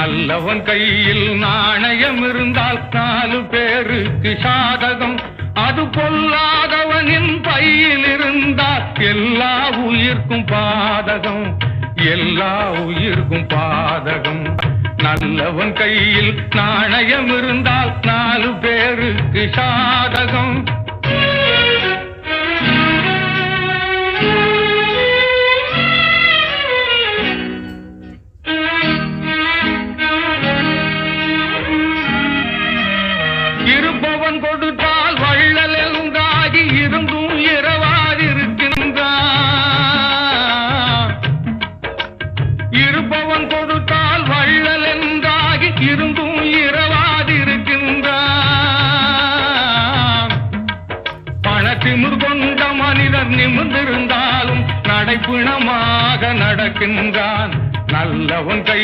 நல்லவன் கையில் நாணயம் இருந்தால் 4 பேருக்கு சாதகம். அது பொல்லாதவனின் பையில் இருந்தால் எல்லா உயிர்க்கும் பாதகம், எல்லா உயிர்க்கும் பாதகம். நல்லவன் கையில் நாணயம் இருந்தால் 4 பேருக்கு சாதகம். இருப்பவன் கொடுத்தால் வள்ளல் என்றாகி இருந்தும் இரவாதிருக்கின்றான். இருப்பவன் கொடுத்தால் வள்ளல் என்றாகி இருந்தும் இரவாதிருக்கின்றான். பணத்திமிர் கொண்ட மனிதர் நிமிர்ந்திருந்தாலும் நடைப்பிணமாக நடக்கின்றான். நல்லவன் கை